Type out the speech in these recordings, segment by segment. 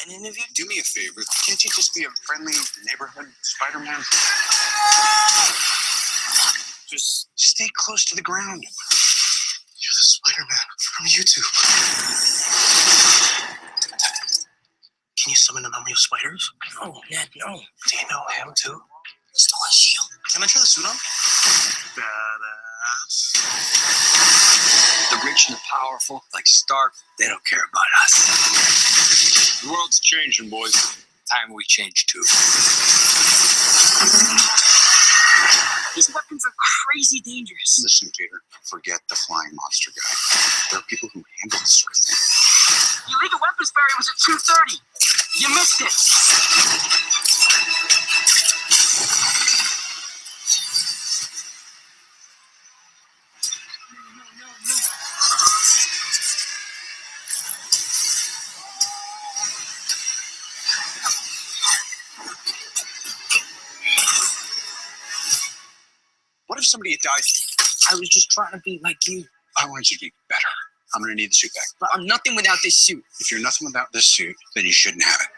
an interview? Do me a favor. Can't you just be a friendly neighborhood Spiderman? Just stay close to the ground. You're the Spider-Man from YouTube. Can you summon an army of spiders? No, Ned, no. Do you know him too? He stole his shield. Can I try the suit on? Badass. The rich and the powerful, like Stark, they don't care about us. The world's changing, boys. Time we change too. These weapons are crazy dangerous. Listen, Peter, forget the flying monster guy. There are people who handle this sort of thing. The illegal weapons barrier was at 2:30. You missed it. What if somebody had died? I was just trying to be like you. I want you to be better. I'm going to need the suit back. But I'm nothing without this suit. If you're nothing without this suit, then you shouldn't have it.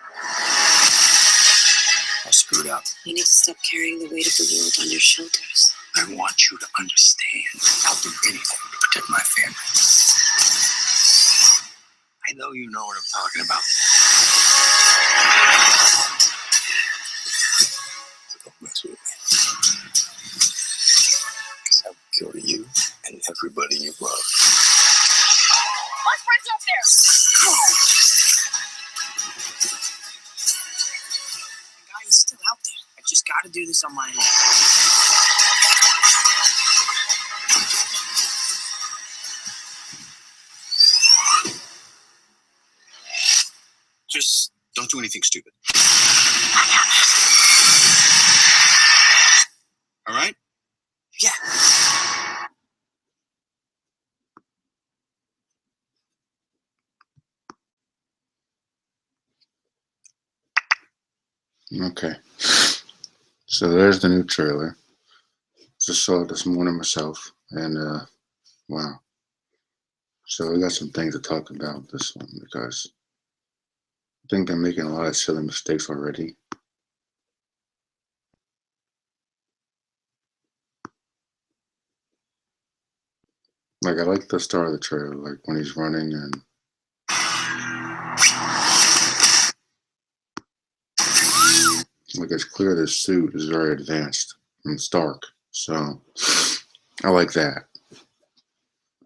I screwed up. You need to stop carrying the weight of the world on your shoulders. I want you to understand. I'll do anything to protect my family. I know you know what I'm talking about. Don't mess with me. Because I will kill you and everybody you love. My friend's up there. The guy is still out there. I just got to do this on my own. Just don't do anything stupid. All right? Yeah. Okay. So there's the new trailer. Just saw it this morning myself. And, wow. So we got some things to talk about with this one because I think they're making a lot of silly mistakes already. Like, I like the start of the trailer, like when he's running and like it's clear this suit is very advanced and Stark. So I like that.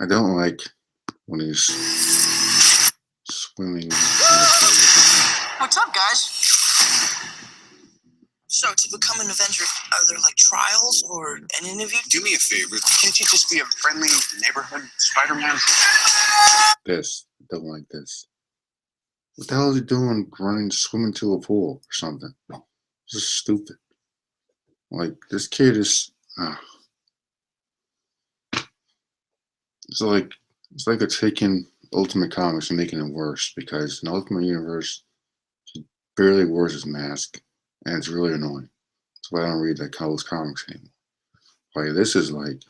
I don't like when he's swimming. What's up, guys? So, to become an Avenger, are there like trials or an interview? Do me a favor. Can't you just be a friendly neighborhood Spider-Man? This. I don't like this. What the hell is he doing running, swimming to a pool or something? This is stupid. Like, this kid is... It's like they're taking Ultimate Comics and making it worse because in Ultimate Universe, he barely wears his mask and it's really annoying. That's why I don't read those comics anymore. Like, this is like...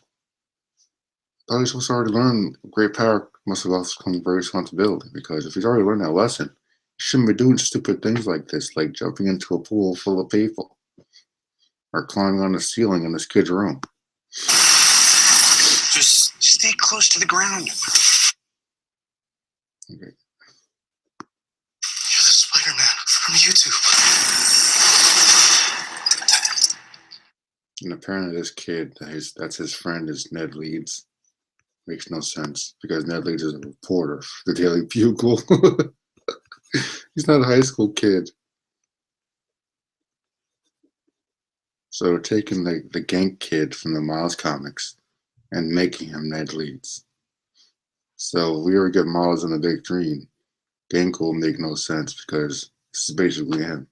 I thought he was supposed to already learn great power must have also come with great responsibility because if he's already learned that lesson, he shouldn't be doing stupid things like this, like jumping into a pool full of people or climbing on the ceiling in this kid's room. Just stay close to the ground. Okay. You're the Spider-Man from YouTube. And apparently this kid, that's his friend, is Ned Leeds. Makes no sense because Ned Leeds is a reporter for the Daily Bugle. He's not a high school kid. So they're taking the Gank kid from the Miles comics and making him Ned Leeds. So we already get Miles in the Big Dream. Gank will make no sense because this is basically him.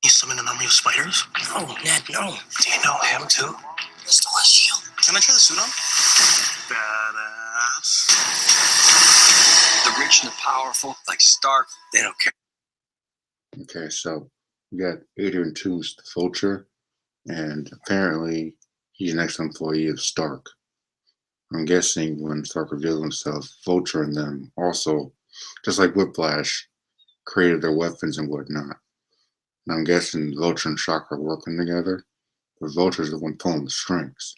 You summon an army of spiders? No, Ned, no. Do you know him too? He stole his shield. Can I try the suit on? Badass. The rich and the powerful, like Stark, they don't care. Okay, so we got Adrian Toomes, the Vulture, and apparently he's an ex-employee of Stark. I'm guessing when Stark revealed himself, Vulture and them also Just like Whiplash created their weapons and whatnot. And I'm guessing Vulture and Shock are working together, but Vulture's the one pulling the strings.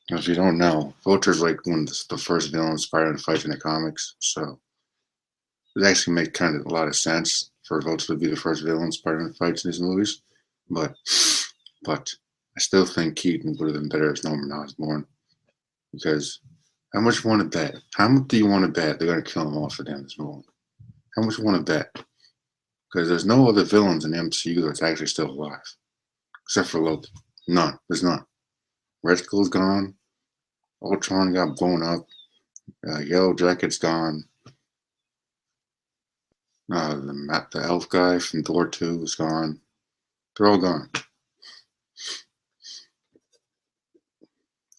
If you don't know, Vulture's like one of the first villains Spider-Man fights in the comics, so it actually makes kind of a lot of sense for Vulture to be the first villain Spider-Man fights in these movies. But I still think Keaton would have been better as Norman Osborn, because how much you want to bet? How much do you want to bet they're going to kill him off at the end of this movie? How much you want to bet? Because there's no other villains in the MCU that's actually still alive, except for Loki. None. There's none. Red Skull's gone. Ultron got blown up. Yellow Jacket's gone. The elf guy from Thor 2 is gone. They're all gone.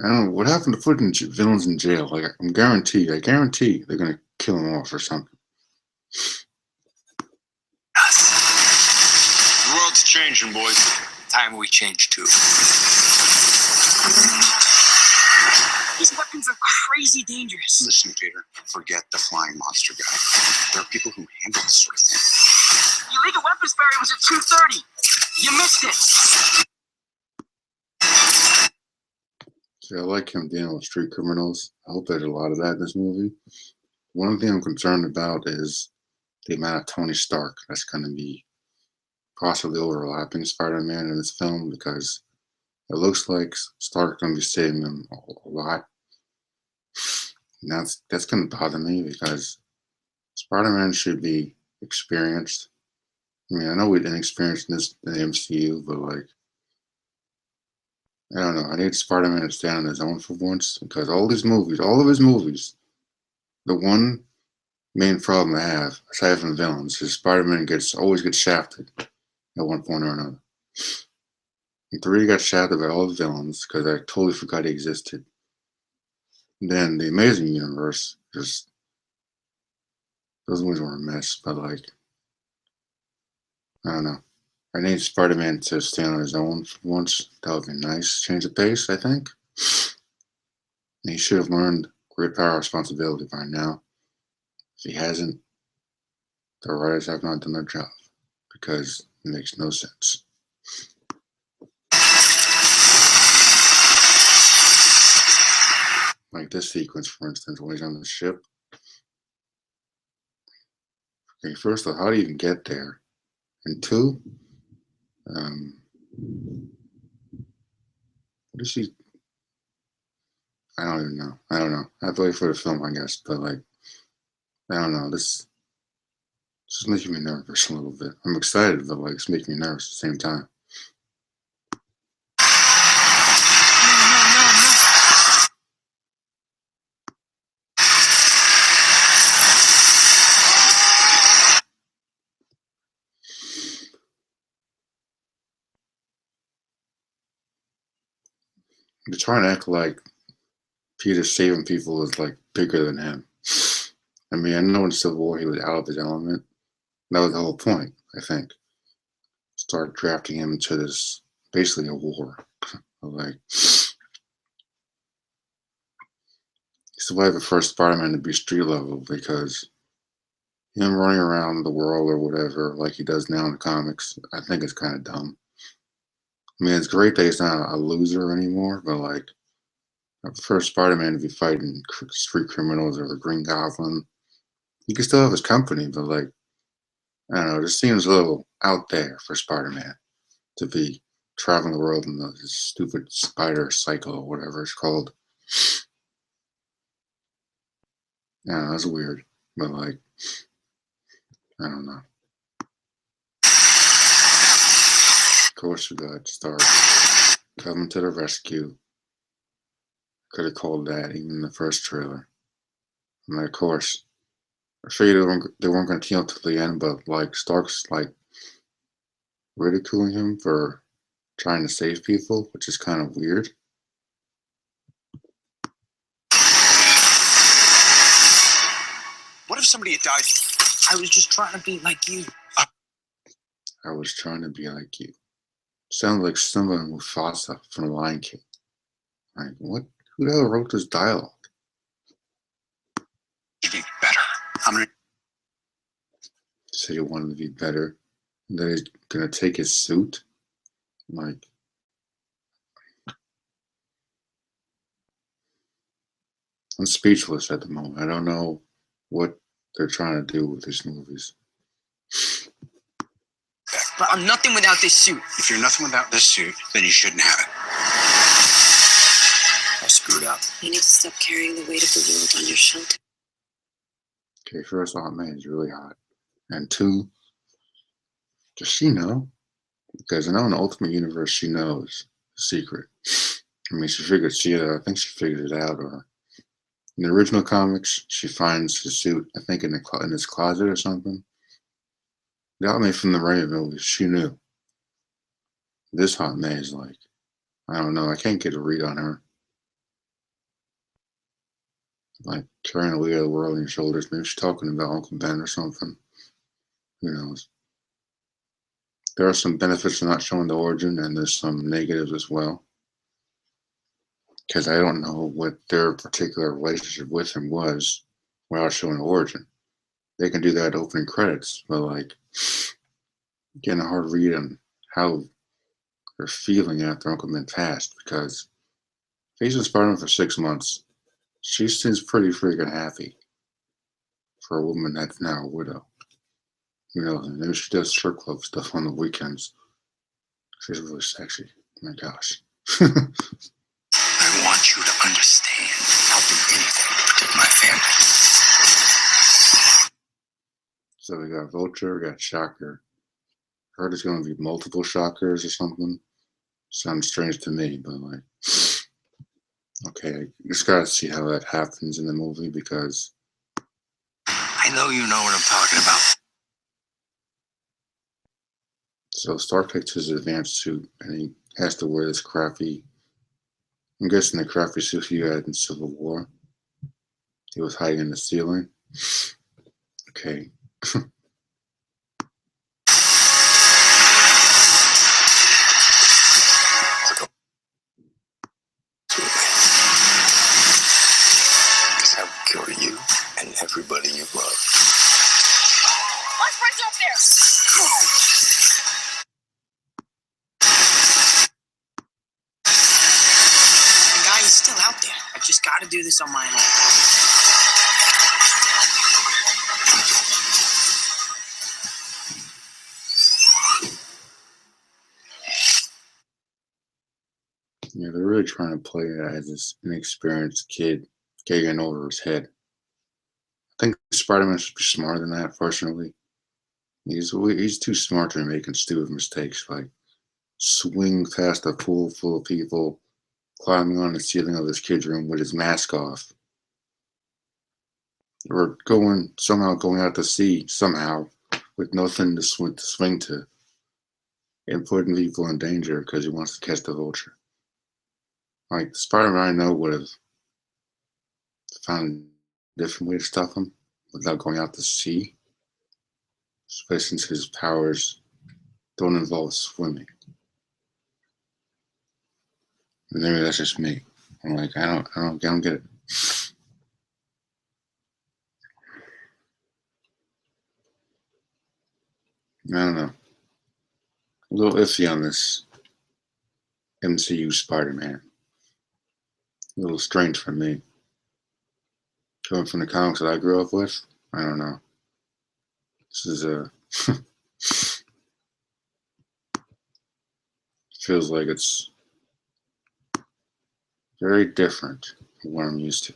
I don't know what happened to putting villains in jail. Like I guarantee they're gonna kill them off or something. The world's changing, boys. Time we change too. These weapons are crazy dangerous. Listen, Peter, forget the flying monster guy. There are people who handle this sort of thing. The illegal weapons barrier was at 2:30. You missed it. See, I like him dealing with street criminals. I hope there's a lot of that in this movie. One thing I'm concerned about is the amount of Tony Stark that's going to be possibly overlapping Spider-Man in this film, because it looks like Stark's going to be saving him a lot. And that's going to bother me, because Spider-Man should be experienced. I mean, I know we're inexperienced in the MCU, but like, I don't know. I need Spider-Man to stand on his own for once, because all of his movies, the one main problem I have, aside from villains, is Spider-Man always gets shafted at one point or another. In 3, he got shafted by all the villains because I totally forgot he existed. And then the Amazing Universe, just those movies were a mess. But like, I don't know. I need Spider-Man to stand on his own for once. That would be nice. Change the pace, I think. And he should have learned great power responsibility by now. If he hasn't, the writers have not done their job, because it makes no sense. Like this sequence, for instance, when he's on the ship. Okay, first off, how do you even get there? And 2, what is she? I don't even know. I don't know. I have to wait for the film, I guess. But like, I don't know. This is making me nervous a little bit. I'm excited, but like, it's making me nervous at the same time. They're trying to act like Peter saving people is like bigger than him. I mean, I know in Civil War he was out of his element. That was the whole point, I think. Start drafting him into this, basically a war. Like, it's why the first Spider-Man to be street level, because him running around the world or whatever, like he does now in the comics, I think it's kind of dumb. I mean, it's great that he's not a loser anymore, but like, the first Spider-Man to be fighting street criminals or the Green Goblin, he can still have his company, but like, I don't know, it just seems a little out there for Spider-Man to be traveling the world in this stupid spider cycle or whatever it's called. Yeah, that's weird, but like, I don't know. Of course, we got Stark coming to the rescue. Could have called that even in the first trailer. And of course, I figured they weren't going to kill him till the end, but like Stark's like ridiculing him for trying to save people, which is kind of weird. What if somebody had died? I was just trying to be like you. I was trying to be like you. Sounds like someone Mufasa from The Lion King. Like, what? Who the hell wrote this dialogue? To be better. said he wanted to be better. And then he's gonna take his suit. Like, I'm speechless at the moment. I don't know what they're trying to do with these movies. But I'm nothing without this suit. If you're nothing without this suit, then you shouldn't have it. I screwed up. You need to stop carrying the weight of the world on your shoulders. Okay, first off, man, he's really hot. And two, does she know? Because I know in the Ultimate Universe, she knows the secret. I mean, I think she figured it out. Or in the original comics, she finds the suit, I think, in his closet or something. Got me from the Raimi movies. She knew. This hot May is like, I don't know. I can't get a read on her. Like carrying the weight of the world on your shoulders. Maybe she's talking about Uncle Ben or something. Who knows? There are some benefits to not showing the origin, and there's some negatives as well. Because I don't know what their particular relationship with him was without showing the origin. They can do that opening credits, but like getting a hard read on how they're feeling after Uncle Ben passed. Because facing Spider-Man for 6 months, she seems pretty freaking happy for a woman that's now a widow. You know, maybe she does strip club stuff on the weekends. She's really sexy. Oh my gosh. I want you to understand. I'll do anything to protect my family. So we got Vulture, we got Shocker. Heard it's going to be multiple Shockers or something. Sounds strange to me, but like, okay, I just gotta see how that happens in the movie because I know you know what I'm talking about. so Stark takes his advanced suit and he has to wear this crappy, I'm guessing the crappy suit he had in Civil War. He was hiding in the ceiling. Okay. Because I will kill you and everybody you love. What's right up there? The guy is still out there. I've just got to do this on my own. Yeah, they're really trying to play it as this inexperienced kid getting over his head. I think Spider-Man should be smarter than that, fortunately. He's too smart to be making stupid mistakes, like swing past a pool full of people, climbing on the ceiling of his kid's room with his mask off, or somehow going out to sea somehow with nothing to swing to, and putting people in danger because he wants to catch the Vulture. Like Spider-Man, I know would have found a different way to stop him without going out to sea, especially since his powers don't involve swimming. Maybe that's just me. I'm like, I don't get it. I don't know. A little iffy on this MCU Spider-Man. A little strange for me. Coming from the comics that I grew up with, I don't know. This is feels like it's very different from what I'm used to.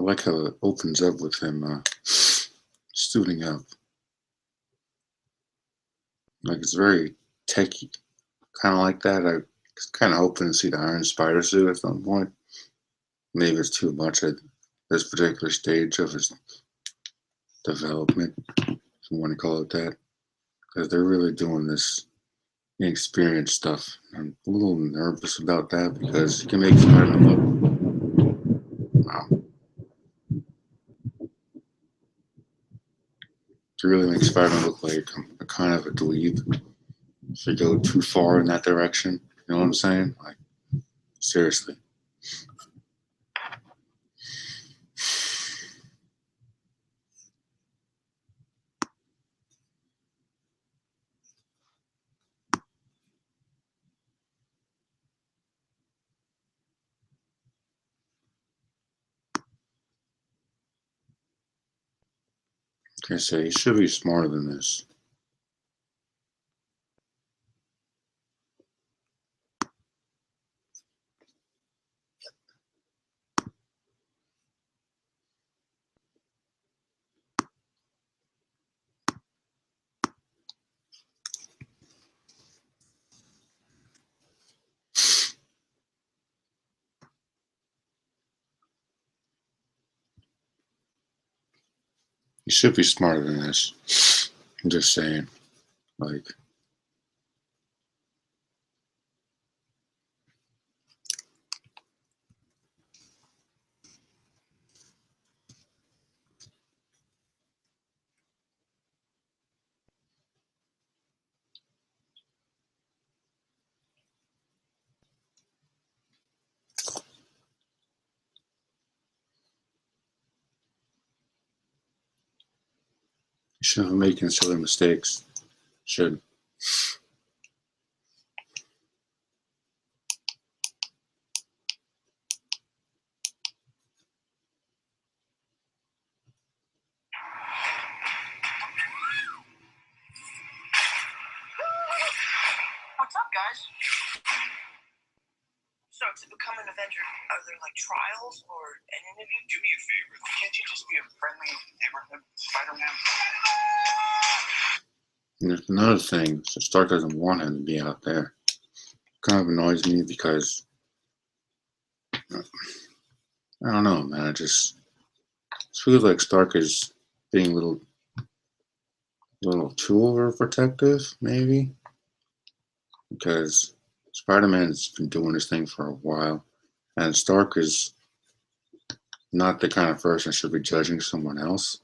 like how it opens up with him suiting up. Like it's very techy, kind of like that. I was kind of hoping to see the Iron Spider suit at some point. Maybe it's too much at this particular stage of his development, if you want to call it that, because they're really doing this inexperienced stuff. I'm a little nervous about that because you can make Spider-Man look, wow, to really make Spider-Man look like a kind of a dweeb if you go too far in that direction. You know what I'm saying? Like, seriously. Like I say, he should be smarter than this. He should be smarter than this. I'm just saying. Like, he shouldn't be making silly mistakes. Should. What's up, guys? So, to become an Avenger, are there like trials or an interview? Do me a favor. Can't you just be a friendly neighborhood Spider-Man? And there's another thing. So Stark doesn't want him to be out there. Kind of annoys me because I don't know, man. It just feels like Stark is being a little too overprotective, maybe. Because Spider-Man's been doing this thing for a while, and Stark is not the kind of person that should be judging someone else.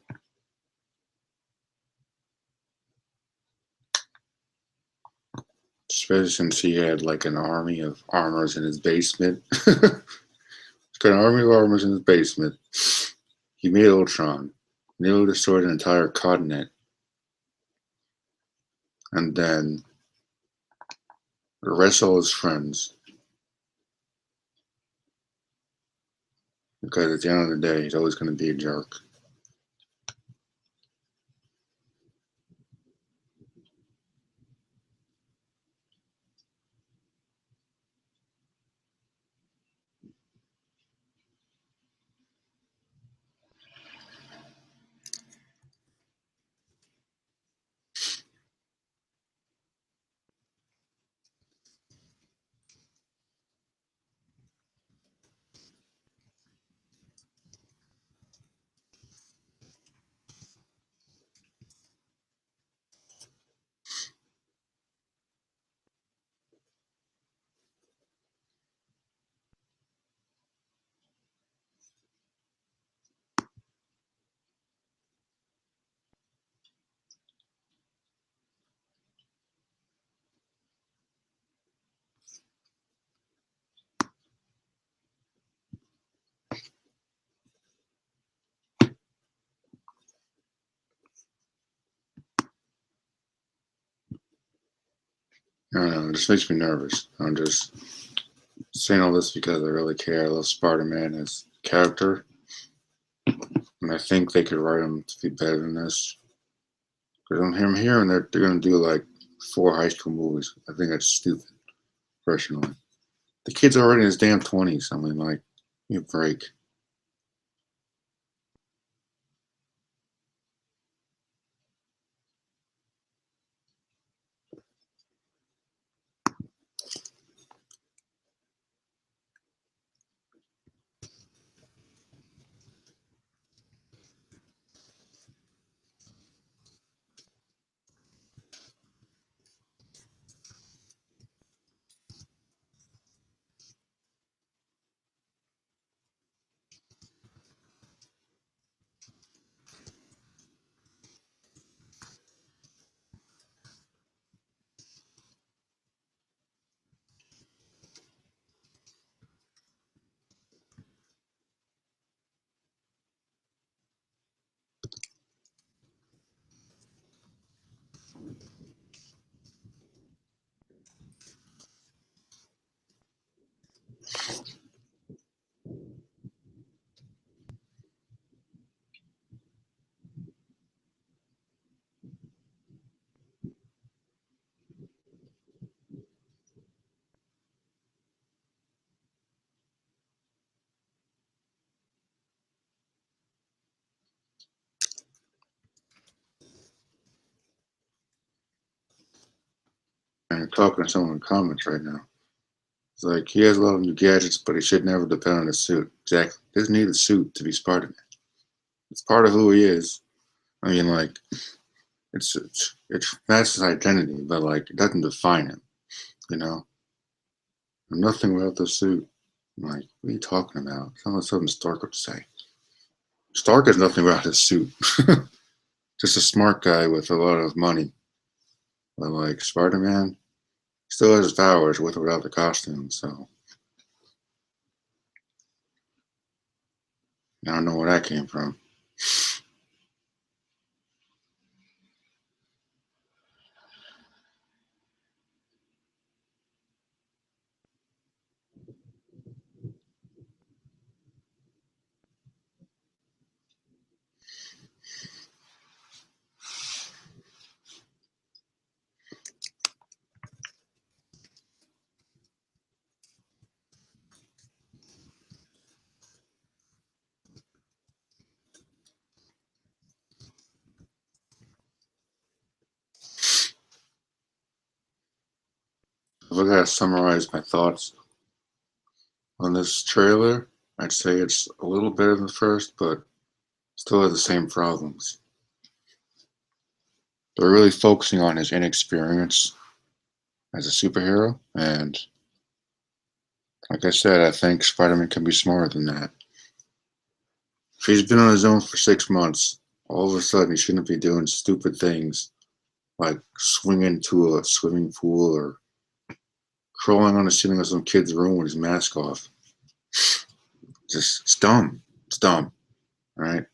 Especially since he had like an army of armors in his basement. He's got an army of armors in his basement. He made Ultron, nearly destroyed an entire continent, and then arrests all his friends. Because at the end of the day, he's always going to be a jerk. I don't know, it just makes me nervous. I'm just saying all this because I really care. I love Spider-Man as a character. And I think they could write him to be better than this. Because I'm hearing that they're going to do like 4 high school movies. I think that's stupid, personally. The kid's already in his damn 20s. I mean, like, give me a break. And talking to someone in comments right now. It's like he has a lot of new gadgets, but he should never depend on a suit. Exactly. He doesn't need a suit to be Spider-Man. It's part of who he is. I mean, like, that's his identity, but like, it doesn't define him. You know, I'm nothing without the suit. I'm like, what are you talking about? Sounds like something Stark would say. Stark has nothing without his suit. Just a smart guy with a lot of money. But like Spider-Man still has his powers with or without the costume. So I don't know where that came from. If I gotta summarize my thoughts on this trailer, I'd say it's a little better than the first, but still has the same problems. They're really focusing on his inexperience as a superhero, and like I said, I think Spider-Man can be smarter than that. If he's been on his own for 6 months, all of a sudden he shouldn't be doing stupid things like swinging to a swimming pool or crawling on the ceiling of some kid's room with his mask off. Just, it's dumb. It's dumb, right?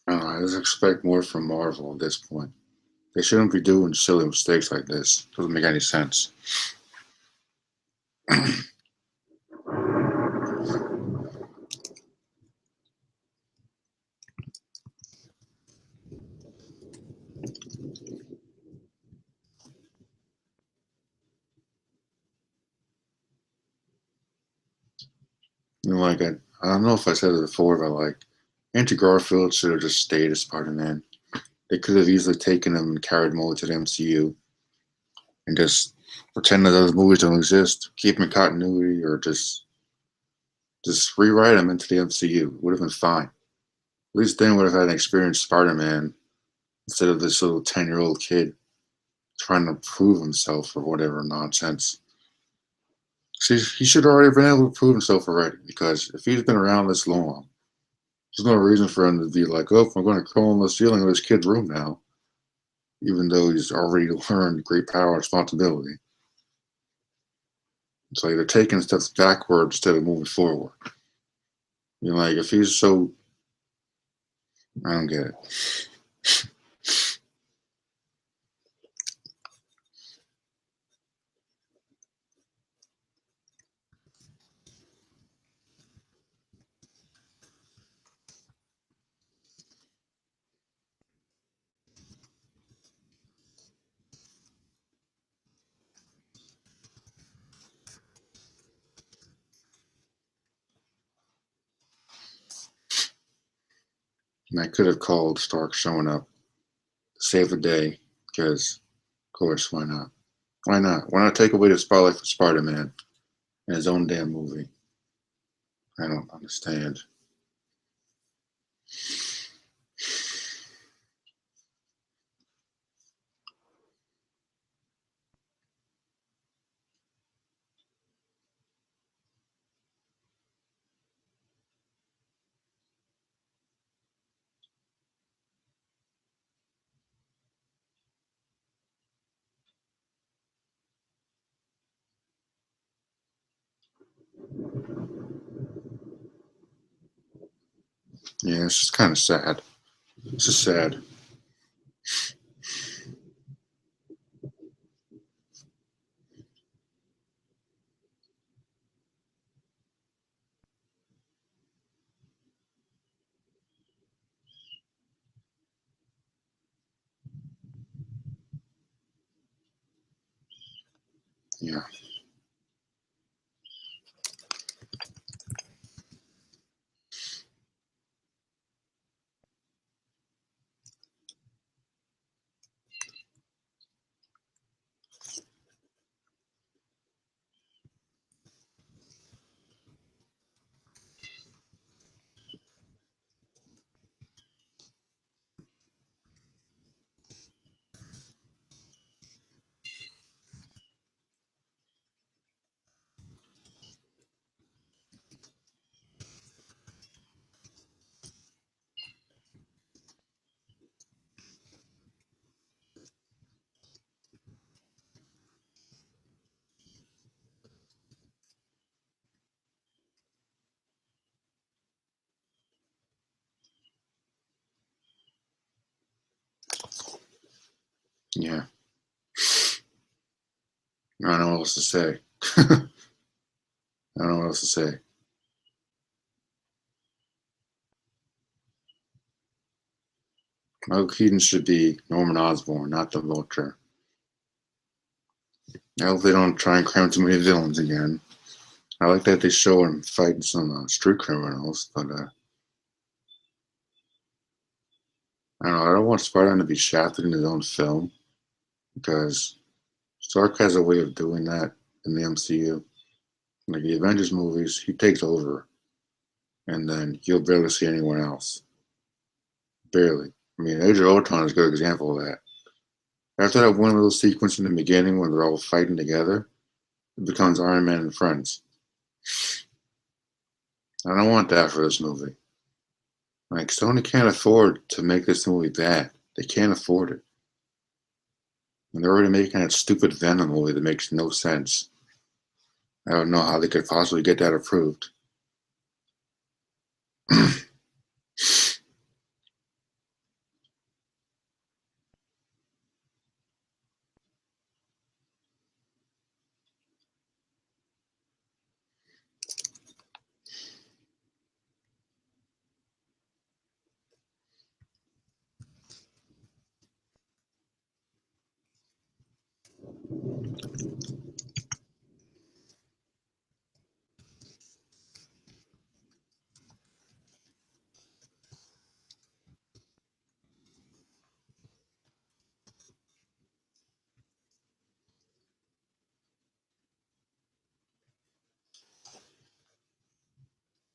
I don't know, I just expect more from Marvel at this point. They shouldn't be doing silly mistakes like this. Doesn't make any sense. like I don't know if I said it before, but like Andrew Garfield should have just stayed as Spider-Man. They could have easily taken him and carried him over to the MCU and just pretend that those movies don't exist, keep him in continuity, or just rewrite him into the MCU. Would have been fine. At least then would have had an experienced Spider-Man instead of this little 10-year-old kid trying to prove himself or whatever nonsense. See, he should already been able to prove himself already, because if he's been around this long, there's no reason for him to be like, oh, I'm going to crawl on the ceiling of this kid's room now, even though he's already learned great power and responsibility. It's like they're taking steps backwards instead of moving forward. You know, like if he's so, I don't get it. And I could have called Stark showing up to save the day, because, of course, why not? Why not? Why not take away the spotlight for Spider-Man in his own damn movie? I don't understand. Yeah, it's just kind of sad. It's just sad. Yeah, yeah. I don't know what else to say. I don't know what else to say. Michael Keaton should be Norman Osborn, not the Vulture. I hope they don't try and cram too many villains again. I like that they show him fighting some street criminals, but I don't know. I don't want Spider-Man to be shafted in his own film, because Stark has a way of doing that in the MCU. Like the Avengers movies, he takes over, and then you'll barely see anyone else. Barely. I mean, Age of Ultron is a good example of that. After that one little sequence in the beginning when they're all fighting together, it becomes Iron Man and friends. I don't want that for this movie. Like, Sony can't afford to make this movie bad. They can't afford it. And they're already making that stupid Venom movie that makes no sense. I don't know how they could possibly get that approved.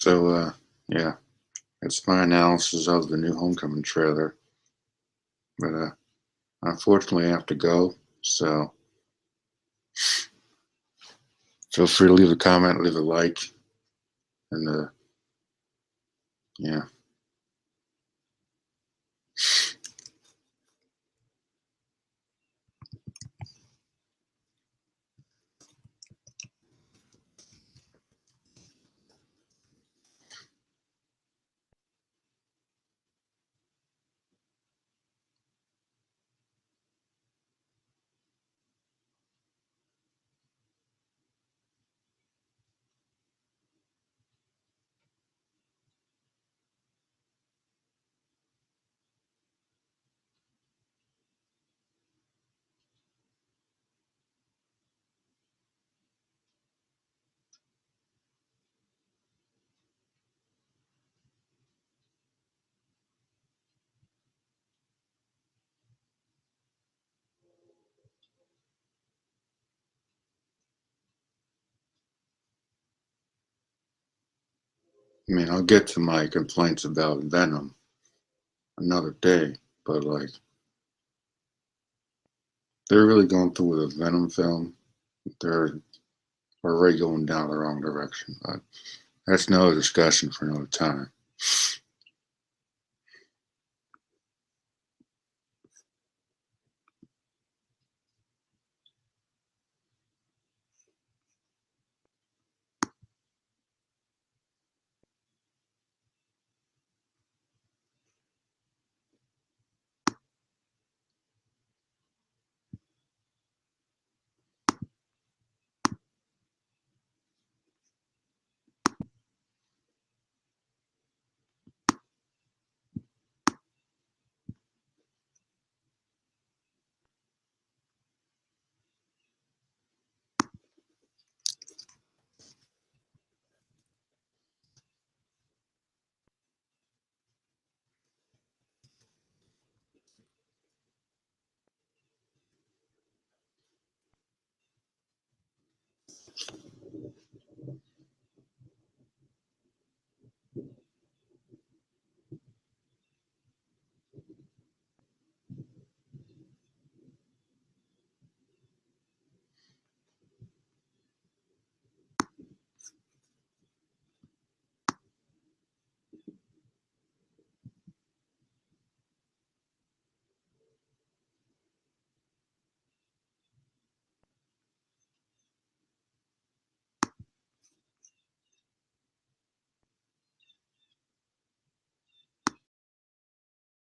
So, yeah, that's my analysis of the new Homecoming trailer. But unfortunately, I have to go. So feel free to leave a comment, leave a like, and yeah. I mean, I'll get to my complaints about Venom another day, but like, they're really going through with a Venom film. They're already going down the wrong direction, but that's another discussion for another time.